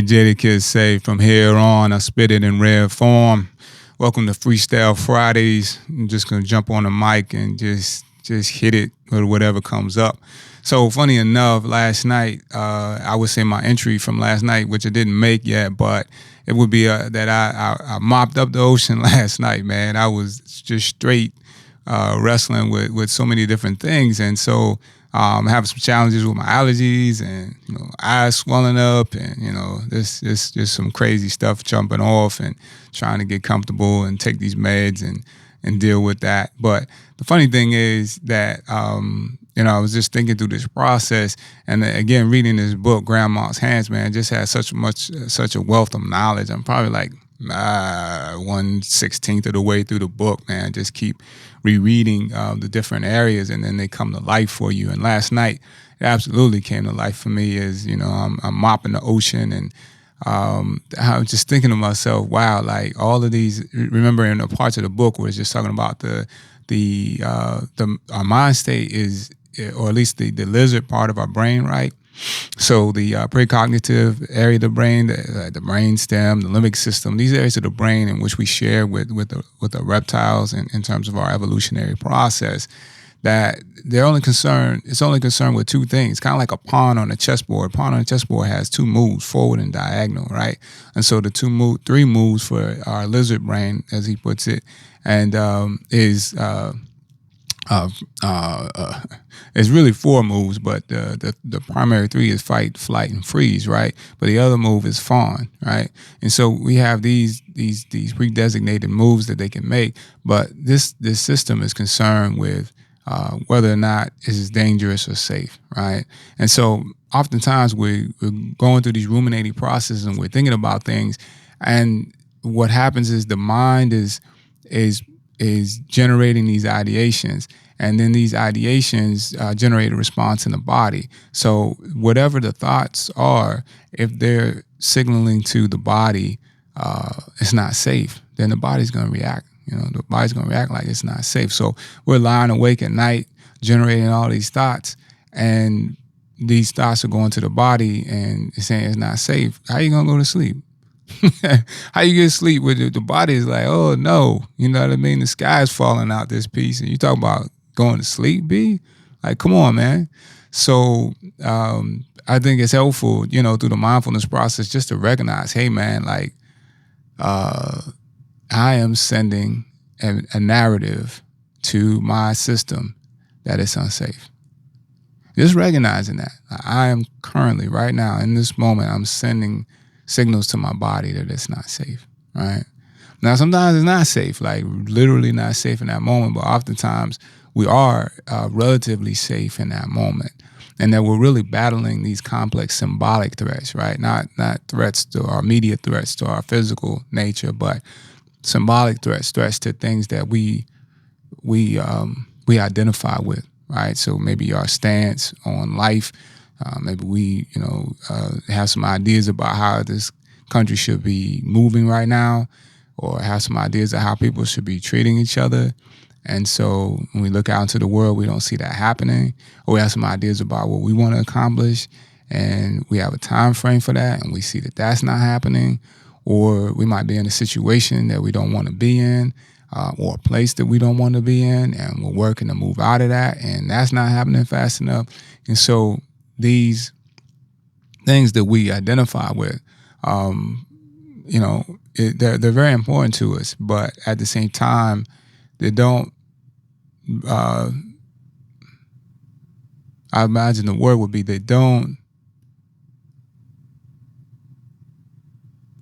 Jadakiss say, from here on, I spit it in rare form. Welcome to Freestyle Fridays. I'm just gonna jump on the mic and just hit it or whatever comes up. So funny enough, last night, I would say my entry from last night, which I didn't make yet, but it would be that I mopped up the ocean last night, man. I was just straight wrestling with so many different things, and so having some challenges with my allergies and eyes swelling up, and this just some crazy stuff jumping off and trying to get comfortable and take these meds and deal with that. But the funny thing is that I was just thinking through this process, and again reading this book, Grandma's Hands, man, just has such a wealth of knowledge. I'm probably like 1/16 of the way through the book, man. Just keep rereading the different areas, and then they come to life for you. And last night, it absolutely came to life for me. As I'm mopping the ocean, and I was just thinking to myself, wow, like all of these. Remember, in the parts of the book where it's just talking about our mind state is, or at least the lizard part of our brain, right? So the precognitive area of the brain, the brain stem, the limbic system, these areas of the brain in which we share with the reptiles in terms of our evolutionary process, that it's only concerned with two things, kind of like a pawn on a chessboard. A pawn on a chessboard has two moves, forward and diagonal, right? And so the three moves for our lizard brain, as he puts it, and is it's really four moves, but the primary three is fight, flight, and freeze, right? But the other move is fawn, right? And so we have these pre-designated moves that they can make, but this system is concerned with whether or not it is dangerous or safe, right? And so oftentimes we're going through these ruminating processes, and we're thinking about things, and what happens is the mind is generating these ideations, and then these ideations generate a response in the body. So whatever the thoughts are, if they're signaling to the body it's not safe, then the body's going to react. The body's going to react like it's not safe. So we're lying awake at night, generating all these thoughts, and these thoughts are going to the body and it's saying it's not safe. How are you going to go to sleep? How you get sleep with the body is like, oh no, you know what I mean? The sky is falling out this piece, and you talk about going to sleep, B? Like, come on, man. So I think it's helpful, through the mindfulness process, just to recognize, hey man, like I am sending a narrative to my system that it's unsafe. Just recognizing that. I am currently, right now, in this moment, I'm sending signals to my body that it's not safe, right? Now, sometimes it's not safe, like literally not safe in that moment, but oftentimes we are relatively safe in that moment, and that we're really battling these complex symbolic threats, right? Not threats to our immediate threats to our physical nature, but symbolic threats to things that we identify with, right? So maybe our stance on life. Maybe we, have some ideas about how this country should be moving right now, or have some ideas of how people should be treating each other. And so when we look out into the world, we don't see that happening, or we have some ideas about what we want to accomplish, and we have a time frame for that, and we see that that's not happening, or we might be in a situation that we don't want to be in, or a place that we don't want to be in, and we're working to move out of that, and that's not happening fast enough. And so these things that we identify with, they're very important to us, but at the same time, they don't. I imagine the word would be they don't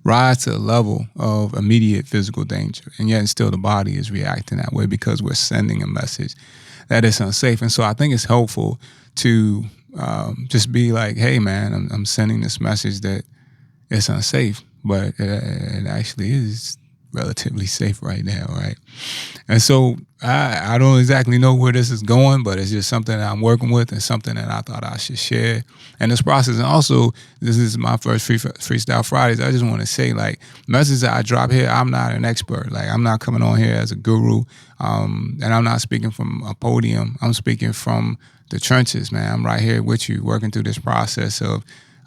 rise to the level of immediate physical danger, and yet still the body is reacting that way because we're sending a message that it's unsafe. And so I think it's helpful to just be like, hey man, I'm sending this message that it's unsafe, but it actually is relatively safe right now, right? And so I don't exactly know where this is going, but it's just something that I'm working with and something that I thought I should share. And this process, and also this is my first Freestyle Fridays. I just want to say, like, messages that I drop here, I'm not an expert. Like, I'm not coming on here as a guru, and I'm not speaking from a podium. I'm speaking from the trenches, man. I'm right here with you, working through this process of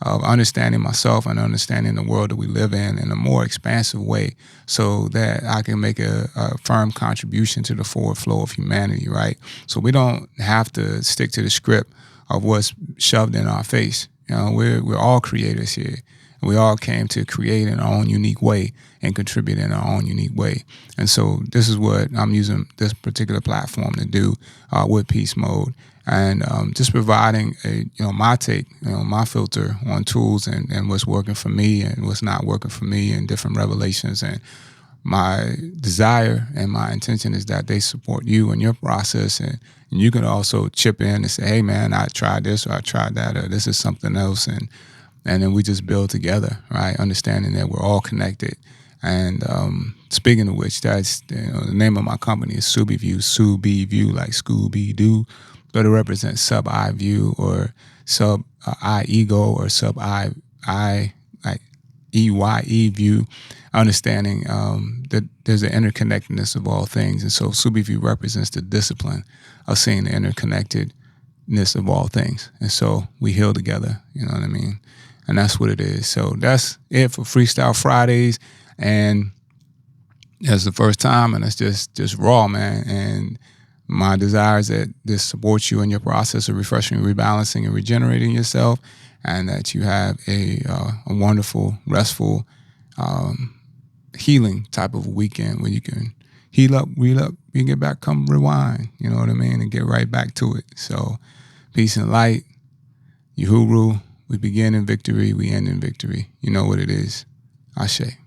of understanding myself and understanding the world that we live in a more expansive way, so that I can make a firm contribution to the forward flow of humanity, right? So we don't have to stick to the script of what's shoved in our face. You know, we're all creators here. We all came to create in our own unique way and contribute in our own unique way. And so this is what I'm using this particular platform to do with Peace Mode, and just providing my take, my filter on tools and what's working for me and what's not working for me, and different revelations. And my desire and my intention is that they support you in your process, and you can also chip in and say, hey man, I tried this, or I tried that, or this is something else, and then we just build together, right? Understanding that we're all connected. And speaking of which, that's the name of my company is SubiView, Sub-View, like Scooby-Doo, but it represents sub-I view, or sub-I ego, or sub-I like EYE view, understanding that there's an interconnectedness of all things. And so SubiView represents the discipline of seeing the interconnectedness of all things. And so we heal together, you know what I mean? And that's what it is. So that's it for Freestyle Fridays. And that's the first time, and it's just raw, man. And my desire is that this supports you in your process of refreshing, rebalancing, and regenerating yourself, and that you have a wonderful, restful, healing type of weekend where you can heal up, reel up, you get back, come rewind, you know what I mean, and get right back to it. So peace and light, Uhuru. We begin in victory, we end in victory. You know what it is. Ashe.